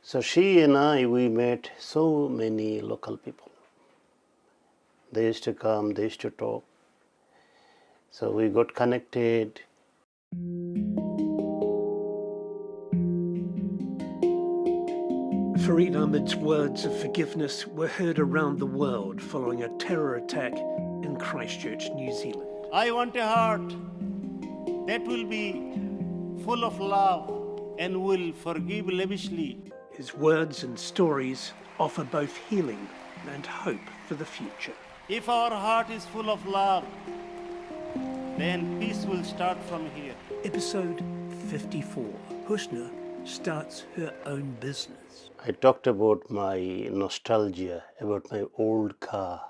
So she and I, we met so many local people. They used to come, they used to talk. So we got connected. Farid Ahmed's words of forgiveness were heard around the world following a terror attack in Christchurch, New Zealand. I want a heart that will be full of love and will forgive lavishly. His words and stories offer both healing and hope for the future. If our heart is full of love, then peace will start from here. Episode 54. Husna starts her own business. I talked about my nostalgia, about my old car.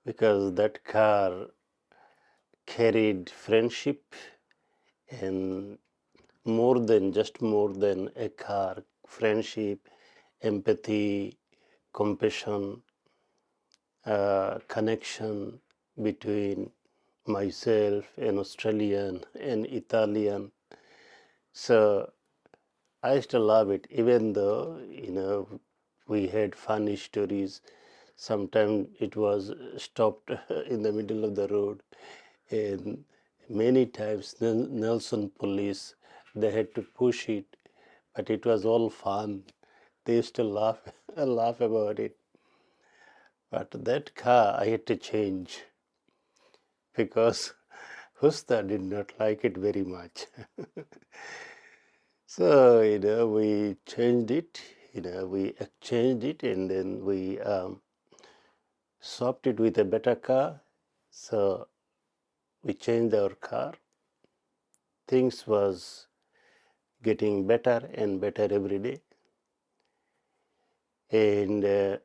Because that car carried friendship and more than a car, friendship, empathy, compassion, connection between myself, an Australian, an Italian. So I used to love it, even though, we had funny stories. Sometimes it was stopped in the middle of the road, and many times the Nelson police, they had to push it, but it was all fun. They used to laugh, laugh about it. But that car I had to change because Husna did not like it very much. So, we changed it, we exchanged it, and then we swapped it with a better car. So we changed our car. Things was getting better and better every day. And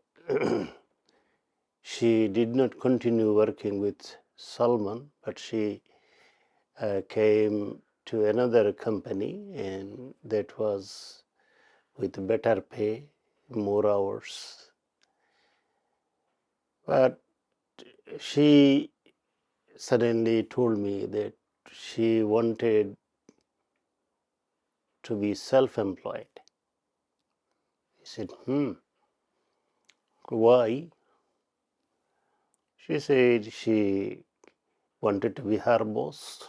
she did not continue working with Salman, but she came to another company, and that was with better pay, more hours. But she suddenly told me that she wanted to be self-employed. I said, why? She said she wanted to be her boss,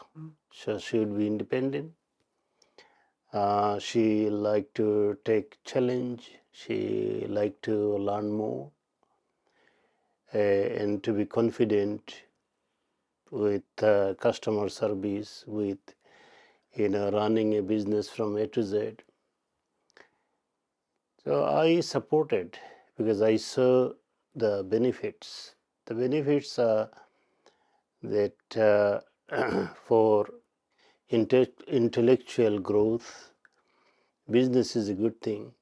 so she would be independent. She liked to take challenge. She liked to learn more and to be confident with customer service, with running a business from A to Z. So I supported because I saw the benefits. The benefits are that for intellectual growth, business is a good thing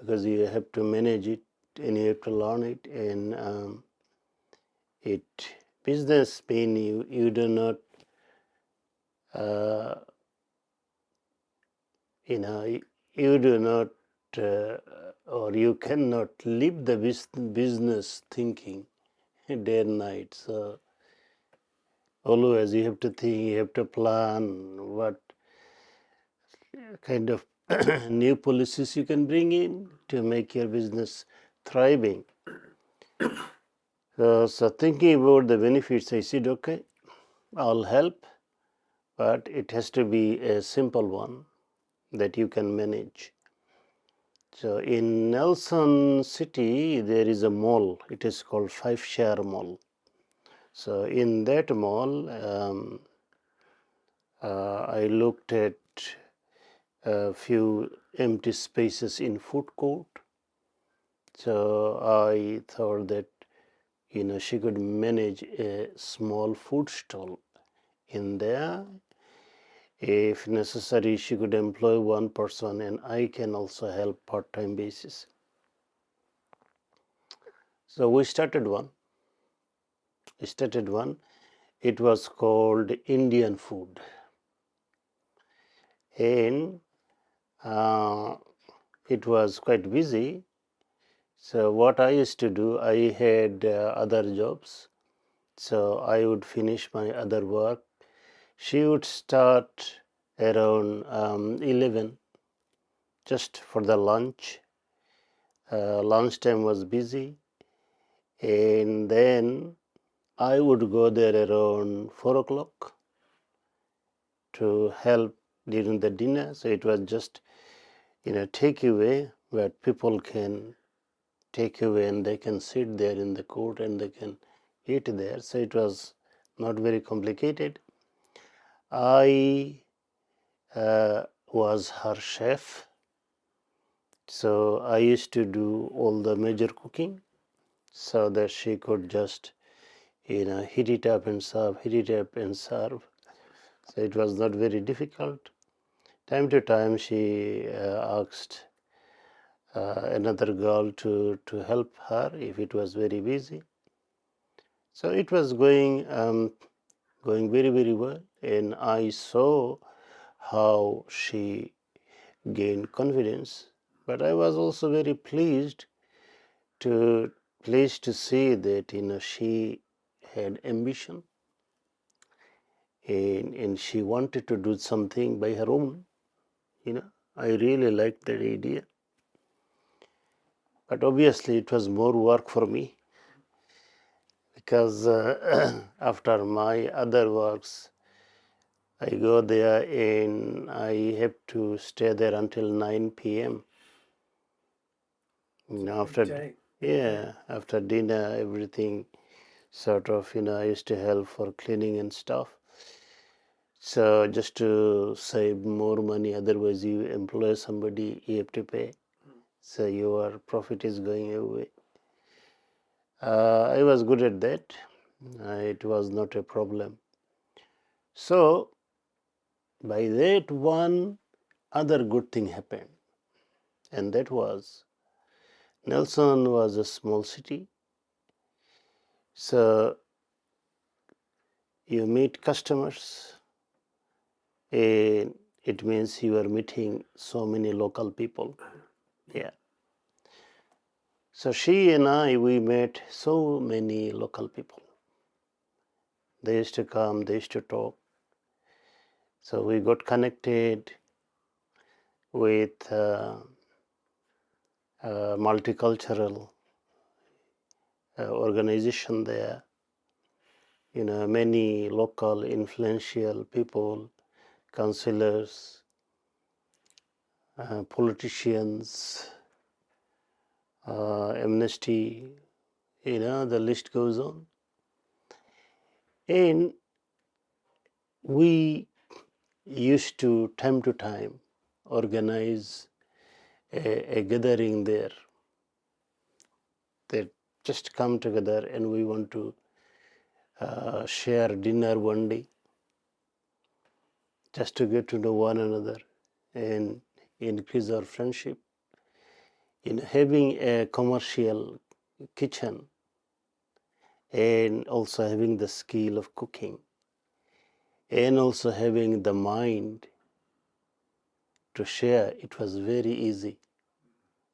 because you have to manage it and you have to learn it, and it business mean you do not you do not or you cannot leave the business thinking day and night. So always you have to think, you have to plan what kind of new policies you can bring in to make your business thriving. So thinking about the benefits, I said, okay, I'll help, but it has to be a simple one that you can manage. So in Nelson City, there is a mall. It is called Five Share Mall. So in that mall, I looked at a few empty spaces in food court. So I thought that she could manage a small food stall in there. If necessary, she could employ one person, and I can also help part-time basis. So we started one. It was called Indian Food, and it was quite busy. So what I used to do, I had other jobs. So I would finish my other work. She would start around 11. just for the lunch. Lunchtime was busy, and then I would go there around 4 o'clock to help during the dinner. So it was just takeaway where people can take away and they can sit there in the court and they can eat there. So it was not very complicated. I was her chef, so I used to do all the major cooking so that she could just heat it up and serve, heat it up and serve. So it was not very difficult. Time to time she asked another girl to help her if it was very busy. So it was going very, very well, and I saw how she gained confidence. But I was also very to pleased to see that she had ambition, and she wanted to do something by her own. I really liked that idea. But obviously, it was more work for me because after my other works, I go there and I have to stay there until 9 p.m. After dinner, everything sort of, I used to help for cleaning and stuff. So just to save more money, otherwise you employ somebody, you have to pay. So your profit is going away. I was good at that. It was not a problem. So by that, one other good thing happened, and that was Nelson was a small city. So you meet customers, and it means you are meeting so many local people. Yeah. So she and I, we met so many local people. They used to come, they used to talk. So we got connected with multicultural organization there. Many local influential people, councillors, politicians, amnesty, the list goes on. And we used to time organize a gathering there. They just come together and we want to share dinner one day just to get to know one another and increase our friendship. Having a commercial kitchen and also having the skill of cooking and also having the mind to share, it was very easy.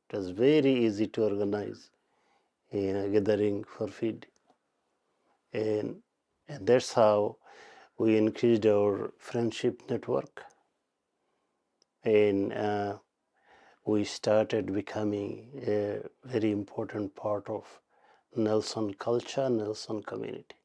It was very easy to organize a gathering for feed. And that's how we increased our friendship network. And we started becoming a very important part of Nelson culture, Nelson community.